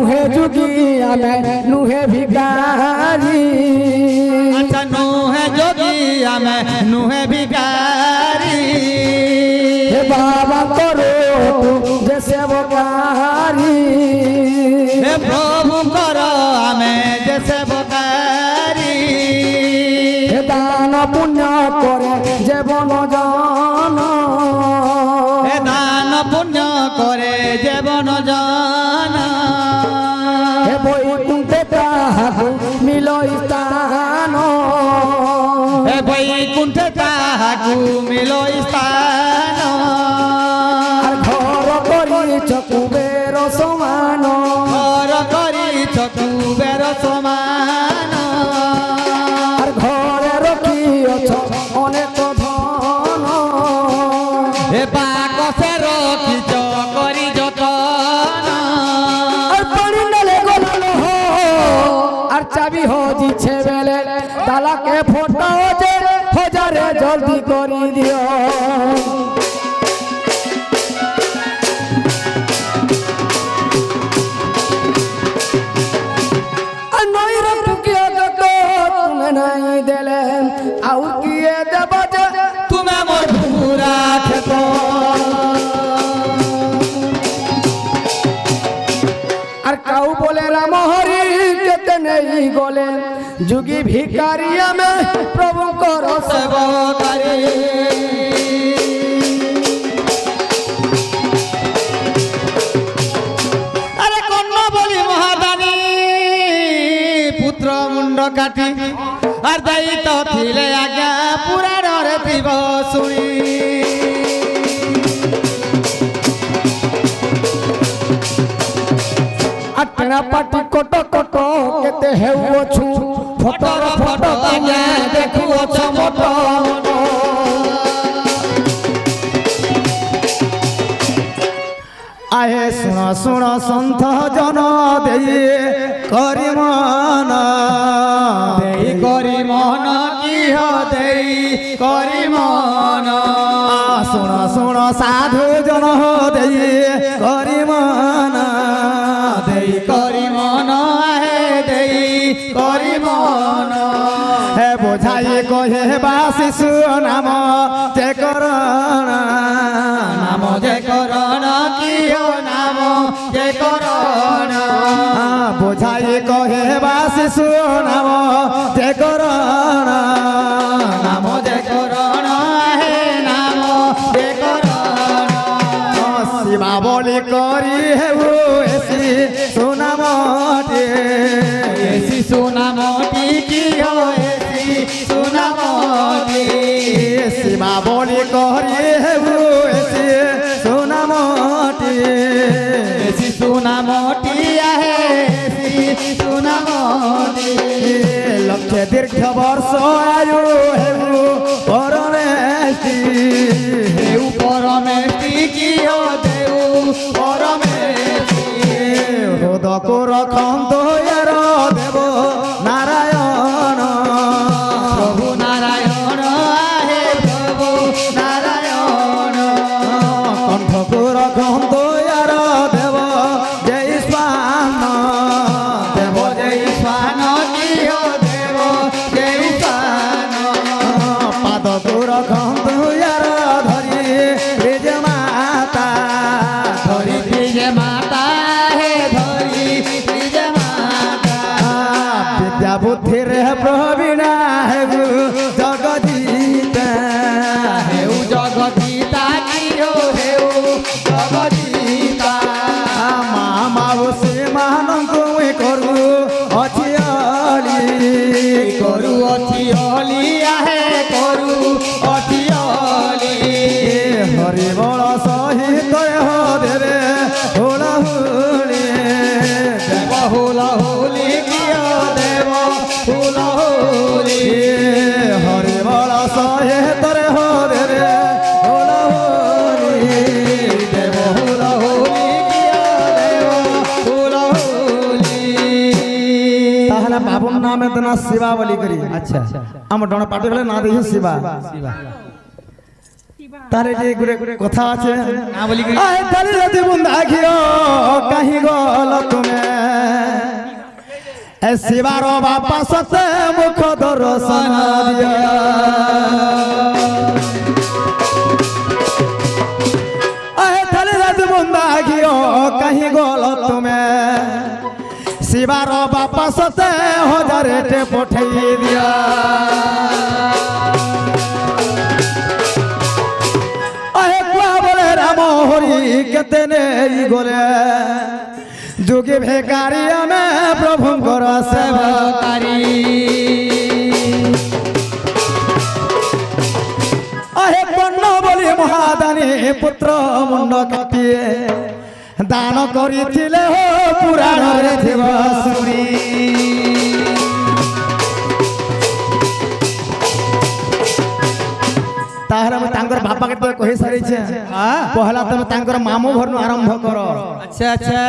নুহে যোগী আমি নুহে ভিখারি अच्छा नुहे जोगी आमे नुहे भिखारी हे बाबा करो तू जे सेवकारी हे प्रभु करो आमे जे सेवकारी हे दान पुण्य करे जे बन जन हे दान पुण्य करे जे बन जन हे বৈকুণ্ঠে তাহাকু মিল স্থান हे वैकुंठ ताहाकु मिलो स्थान আর ঘর করিছ কুবের সমান घर करिछ कुबेर समान আর ঘরে রখিছ অনেক ধন हे बाकसे रखिछ करि जतन আর পানি নালে গলানো হো আর চাবি হো দিছে বেলে তালাকে ফোটাও যে হজারে জলদি করি দিও আর নই রটুকিয়া গত তুমি নাই দেলে আউ কিয়ে দেব যে तुमे मोर पूरा खेत আর কাউ বলে রাম হরি কেতে নেই গলে যুগী ভিখারি আমি প্রভু কর सेवकारी अरे कन्या बोली महादानी पुत्र मुंड काटी और दायित्व थिले आज्ञा पूरा डरे थिब शुणी আটনা পাটি কট কট কেতে হেউছু ফটর ফট তাকে দেখুছ মট আহে শুণ শুণ সন্থ জন দেই করি মন দেই করি মন কিহ দেই করি মন শুণ শুণ সাধু জন দেই করি মন দেই করি মন আহে দেই করি মন হে বোঝাই কহে বা শিশু নাম যে করণ নাম যে করণ কিয় নাম যে করণ বোঝাই কহে বা শিশু নাম যে করণ নাম যে করণ হে নাম যে করণ শিবা বলি করি হেউ এসি সুনামটি এসি সুনামটি কিয় এসি সুনামটি শিবা বলি করি হেউ এসি সুনামটি এসি সুনামটি আহে এসি সুনামটি লক্ষ্য দীর্ঘ বর্ষ আয়ু হেউ পরমেষ্টি হেউ পরমেষ্টি কিয় দেউ পরমেষ্টি হৃদক রখন্ত দেব নারায়ণ প্রভু নারায়ণ আহে প্রভু নারায়ণ কণ্ঠক রখন্ত দেব জয় স্বান দেব জয় স্বান কিয় দেব জয় স্বান পাদক রখন্ত ধরি ব্রিজ মাতা ধরি ব্রিজ মাতা হে ধরি ব্রিজ মাতা বিদ্যা বুদ্ধি রে প্রবীণা হেউ জগদীতা হেউ জগদীতা কিয় হেউ জগদীতা মা মাউসী ମାନଙ୍କୁ কରୁ অচিয়লি কରୁ অচিয়লি আহে কରୁ অচিয়লি হরি বল সহিত দেবে হুলহুলি দেব হুলহুলি কিয় দেব হুলহুলি হরি বল সহিত দেবে হুলহুলি দেব হুলহুলি কিয় দেব হুলহুলি তাহলে বাবুর নামে তো না শিবা বলি করি আচ্ছা আমার ডন পাটি বলে না দেখি শিবা তারে যে গুরে কথা আছে না বলি করি আয় তারে রাতে বুন্দা ঘিও কাহি গল তুমি শিবার বাপা সতে মুখ দর্শন দিয়া তাহলে রাত বন্ধা গিয়ে কहीं গল তুমি শিবার বাপা সতে হজারেটে পঠাই দিয়া বলে রাম হরি কেতে নেই গলে যুগে ভেকারি আমি প্রভুঙ্কর সেবকারী আহে পণ্য বলি মহাদানী পুত্র মুন্ড কাটিয়ে দান করিছিলে পুরাণরে দেব শুনি তাহলে আমি তাঙ্কর বাপাকে তো কহি সারিছে পহলা তুমি তাঙ্কর মামু ঘরনু আরম্ভ কর আচ্ছা আচ্ছা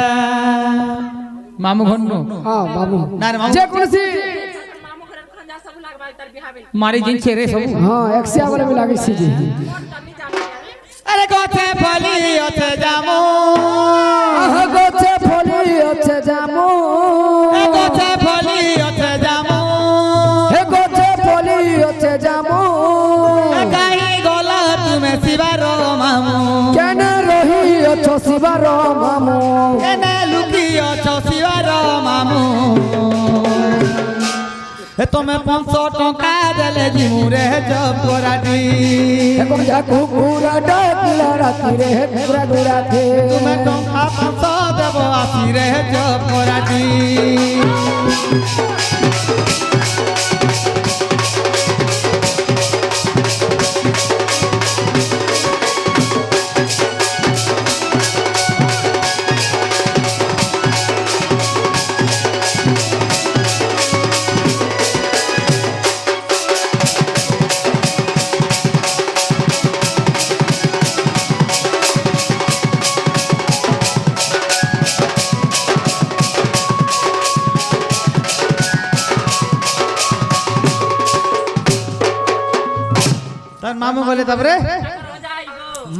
মামু ঘন্নু হ্যাঁ বাবু না রে মামু যে কোনসি মারি জিনছে রে সব হ্যাঁ একশিয়া বলে भी लागे सी আরে গছে ফলি আছে জামু আহ গছে ফলি আছে জামু এ গছে ফলি আছে জামু হে গছে ফলি আছে জামু কাই গলা তুমি শিবার মামু কেন রহি অছো শিবার মামু কেনে লুকি অছো শিবার মামু এ তুমি 500 টাকা দেলে জিমুরে জপরাটি এখন যা কুকুরা ডাকিলা রাতি রে কুকুরা গুড়াতে তুমি টঙ্কা 500 দেব আসি রে জপরাটি তার মামু বলে তারপরে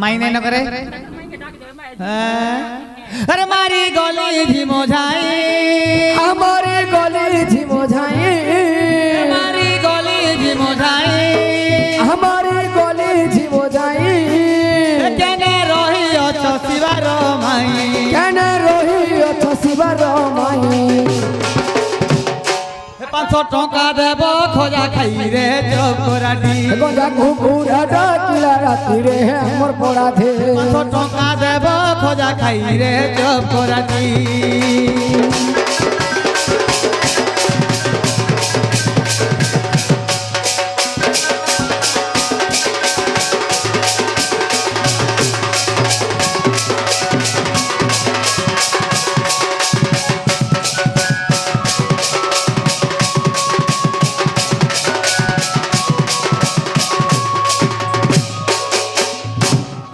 মাইনে ন করে আরে মারি গলি ঝিমো ঝাই আমারে গলে ঝিমো ঝাই মারি গলি ঝিমো ঝাই আমারে গলে ঝিমো ঝাই কেনে রহি অছ শিবার মাই কেন রহি অছো শিবার মাই 500 টাকা দেব খোঁজা খাই রে জপরাটি এখন যা কুকুরা ডাকিলা রাতি রে আমার পড়াধে 500 টাকা দেব খোঁজা খাই রে জপরাটি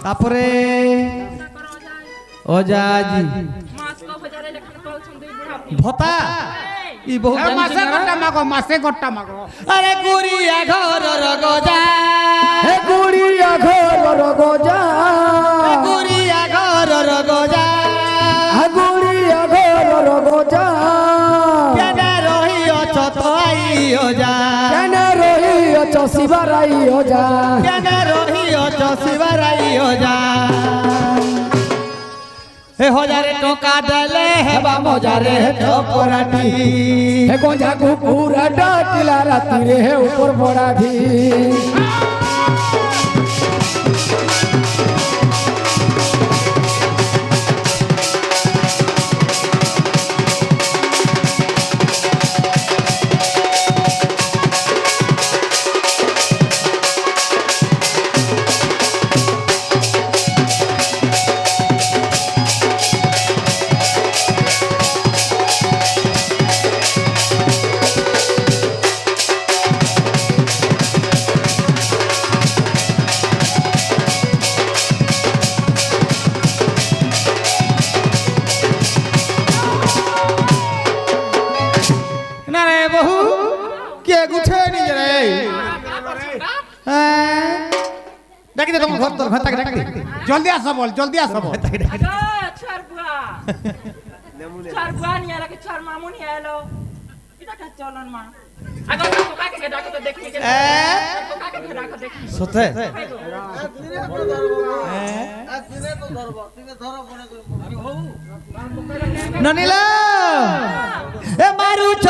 তারপরে ওজাজি ভতা ই বহু মাসে গট্টা মাগো আরে গুড়িয়া ঘরর গজা হে গুড়িয়া ঘর গজা গুড়িয়া ঘরর গজা হে গুড়িয়া ঘর গজা কেনে রহি অছ তোই ওজা কেন রহি অছো শিবারাই ওজা কেনে রহি অছ শিবারাই ওজা হে হজারে টাকা দেলে হেবা মজারে জপরাটি হে গঞ্জা কুকুরা ডাকিলা রাতি রে উপর পড়াধি ডাকি দে তোমার ঘর তোর ঘর তাকে ডাকি দে জলদি আসো বল জলদি আসো বল চার বুয়া নিয়ে এলো চার মামু নিয়ে এলো চলন মা আগো তো কাকে ডাকো তো দেখি কে কাকে ডাকো দেখি সতে ননিলা এ মারু ছ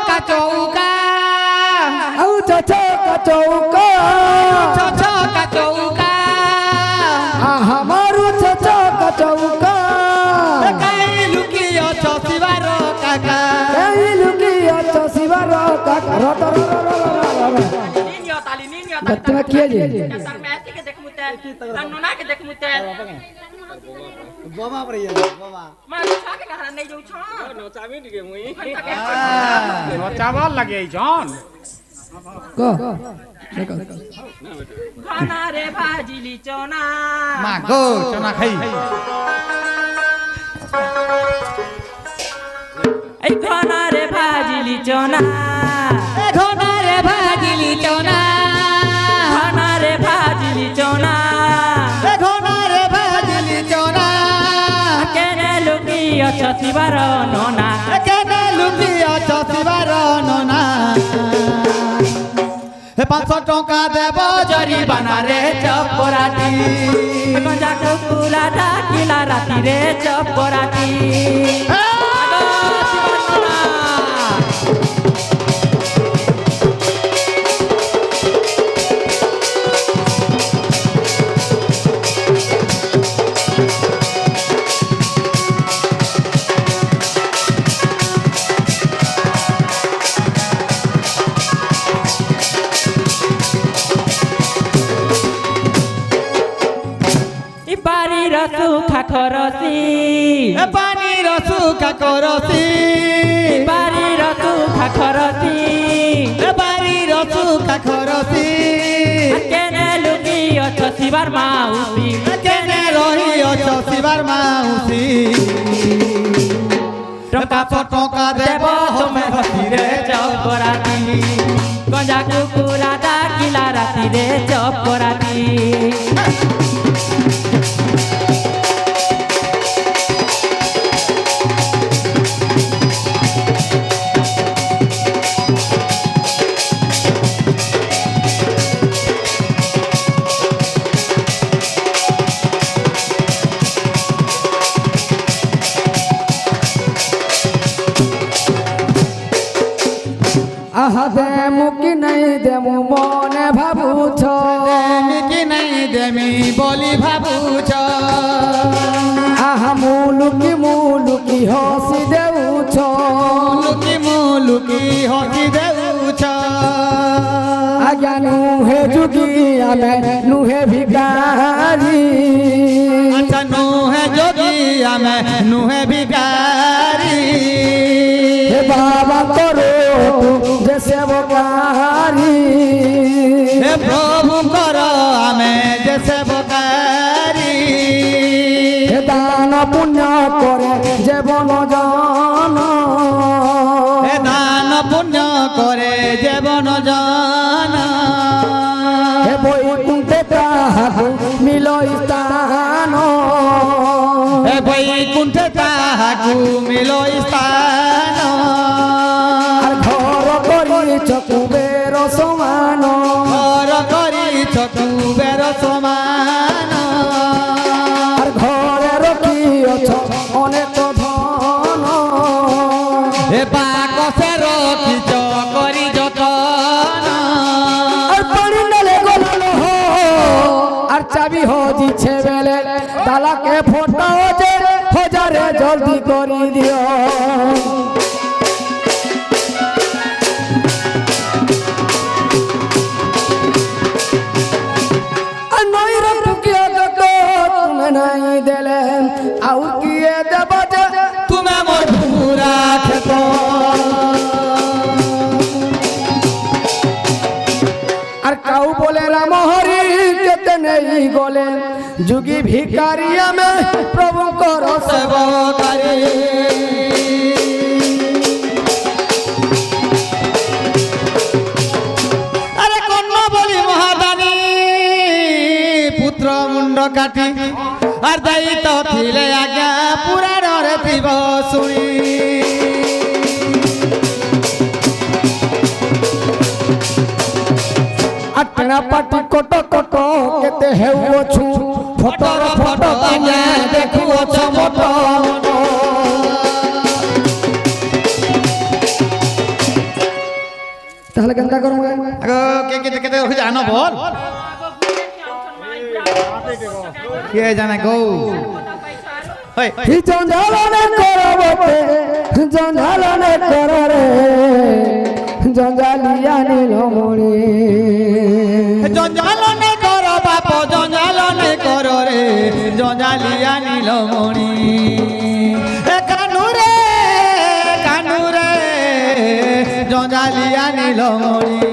কা চৌকা আউ চচো কচৌকা ছ কা চৌকা আমারু চচো কচৌকা কাই লুকিও ছ শিবার কাকা এই লুকিয়া তো শিবার কাকা রট নিনিও তালি তুমি কি যে তার মেয়েকে দেখমুতে তার ননাকে দেখমুতে বাবা পড়ে বাবা মা ছাকে কাহা নেই যাউ ছ নচাবি দিকে মুই নচাবার লাগে এই জন ক ঘনা রে ভাজিলি চনা মা গো চনা খাই এই ঘনা রে ভাজিলি চনা ঘনা রে ভাজিলি চনা ঘনা রে ভাজিলি চনা ঘনা রে ভাজিলি চনা কেনে লুকিও ছ শিবার ননা কেনে লুকিও ছ শিবার ননা 500 টঙ্কা দেব জরিমানা রে চপরাতি গঞ্জা কুকুলা ডাকিলা রাতি রে চপরাতি বাড়ির সুখা খরসি পানির সুখা করসি বাড়ির সুখা খরসি বাড়ির সুখা খরসি কেনে লুকিও ছ শিবার মাউসি কেনে রহিছ শিবার মাউসি টঙ্কা 500 টঙ্কা দেব তুমি হসি রে চপরাতি গঞ্জা কুকুলা ডাকিলা রাতি রে চপরাতি আহা দেমু কি নাই দেমু মনে ভাবুছ দেমি কি নাই দেমি বলি ভাবুছ আহা মুলুকি হসি দেউছ লুকি মুলুকি হসি দেউছ আজ্ঞা নুহে যুগি আমি নুহে ভিকারি আচ্ছা নুহে যোগী আমি নুহে ভিকারি হে বাবা করো যে সেবকারি হে প্রভু কর আমি যে সেবকারি হে দান পুণ্য করে যে বনজন হে দান পুণ্য করে জীবন জন হে বৈকুণ্ঠে তাহাকু মিল স্থান হে বৈকুণ্ঠে তাহাকু মিল স্থান আর ঘর করিছ কুবের সমান ঘর করিছ কুবের সমান আর ঘরে রখিছ অনেক ধন হে বাকসে রখিছ করি যতন আর পানি নালে গলাল আর চাবি হজিছে বেলে তালাকে ফোটাও যে হজারে জলদি করি দিও আর নই রটুকিয়া গত তুমি নাই দেলে আউ কিয়ে দেব যে তুমি মোর পুরা ক্ষেত আর কাউ বলে রাম হরি কেতে নেই গলে যুগী ভিকারি আমি প্রভু কর সেবকারি আরে কন্যা বলি মহাদানী পুত্র মুন্ড কাটি আর দায়িত্ব থিলে আজ্ঞা পুরাণরে থিব শুনি गंगा पाटी कोटो कोटो केते हेउ छु फोटो फोटो तमे देखु छ मोटो তাহলে গঙ্গা করব কে জানো বল কে জানে গো হি জঞ্জালনে করবতে জঞ্জালনে কররে জঞ্জালিয়া নীলমণি জঞ্জালনে কর বাপ জঞ্জালনে কর রে জঞ্জালিয়া নীলমণি কানুরে জঞ্জালিয়া নীলমণি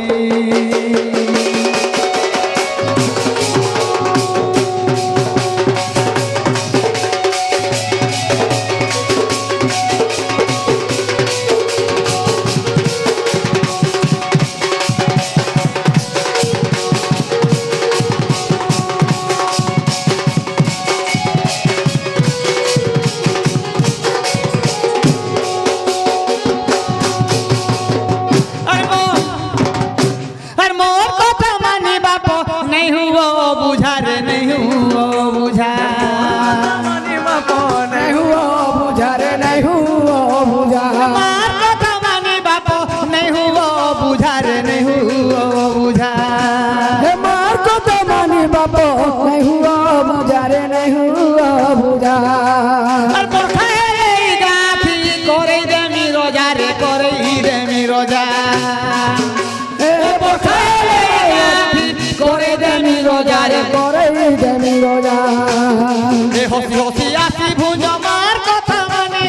হসি হসি আসি ভুঞ্জ মার কথা মানি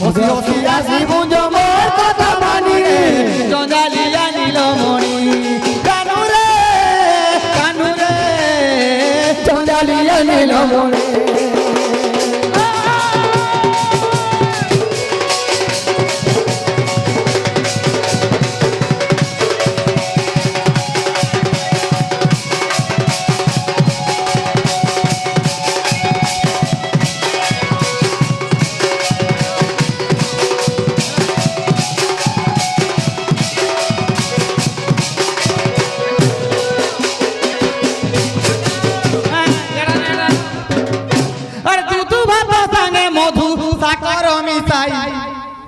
হসি হসি আসি ভুঞ্জ মার কথা মানি জঞ্জালিয়া নীলমণি কানুরে জঞ্জালিয়া নীলমণি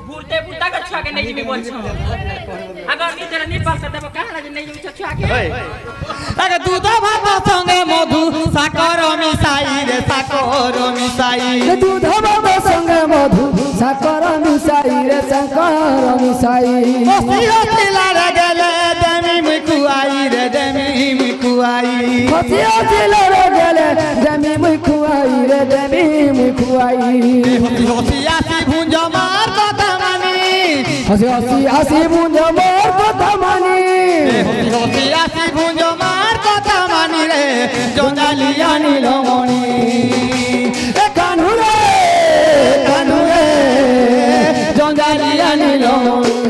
बुरते बुरता का छुआ के नहीं भी बोल छो अगर नी तेरा नी पास देबो काला जे नहीं छुआ के আগে দুধ ভাত সঙ্গে মধু সাকর মিশাই রে সাকর মিশাই দুধ ভাত সঙ্গে মধু সাকর মিশাই রে সাকর মিশাই হসি হসি লারে গেলে দেমি মুকুয়াই রে দেমি মুকুয়াই হসি হসি লারে গেলে দেমি মুকুয়াই রে দেমি মুকুয়াই হসি হসি আসি ভুঞ্জ মার কথা মানি হসি হসি আসি ভুঞ্জ মার কথা মানি হসি হসি আসি ভুঞ্জ মার কথা মানি রে জঞ্জালিয়া নীলমণি কানুরে জঞ্জালিয়া নীলমণি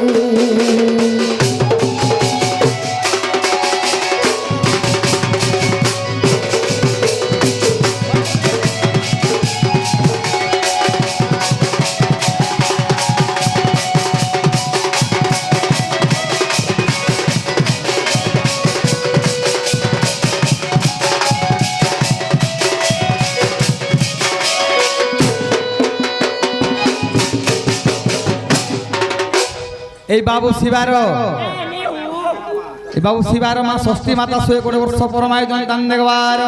এই বাবু শিবার এই বাবু শিবার মা ষষ্ঠী মাতা 100 ବର୍ଷ ପରମାୟୁ ଦାନ ଦେବାର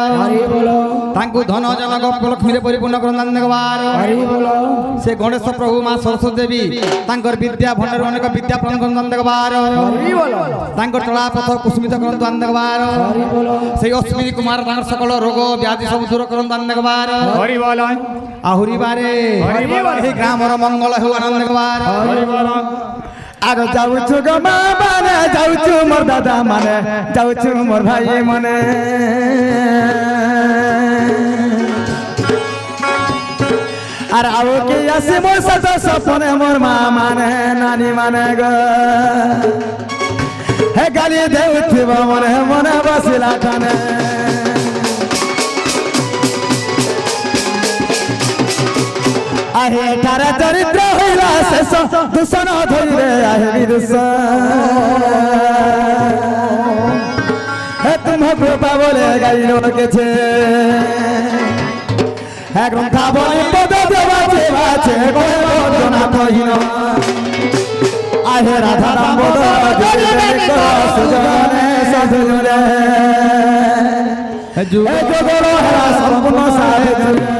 ତାଙ୍କୁ ଧନ ଜନକ ଲକ୍ଷ୍ମୀରେ ପରିପୂର୍ଣ୍ଣ କର ଦାନ ଦେବାର ସେ ଗଣେଶ ପ୍ରଭୁ ମା ସରସ୍ୱତୀ ଦେବୀ ତାଙ୍କର ବିଦ୍ୟା ଭଣ୍ଡାର ଅନେକ ବିଦ୍ୟା ପ୍ରଦାନ କର ଦାନ ଦେବାର ତାଙ୍କର ଚଳା ପଥ କୁସୁମିତ କର ଦାନ ଦେବାର ସେଇ ଅଶ୍ବିନୀ କୁମାର ତାଙ୍କର ସକଳ ରୋଗ ବ୍ୟାଧି ସବୁ ଦୂର କର ଦାନ ଦେବାର ଆହୁରି ବାରେ ଏହି ଗ୍ରାମର ମଙ୍ଗଳ ହେଉ ଆନନ୍ଦ ଦେବାର আর যাউଛୁ গো মা মানে যাউଛୁ মোর দাদা মানে যাউଛୁ মোর ভাই মানে আর আও কি আসি মোর সাথে সপনে মোর মা মানে নানি মানে গো হে গালি দেউথিব মনে মনে বসিলা টানে আহে তারা চরিত্র হইলা শেষ দূষণ ধরে আহে বিদূষণ হে সিংহ কৃপা বলে গাইল গেছে একদম খাবনি পদ দেবাছে বাছে করে বর্জনা কহিল আহে রাধা দামোদর সুজনে সাধুজনে সম্পূর্ণ সাহে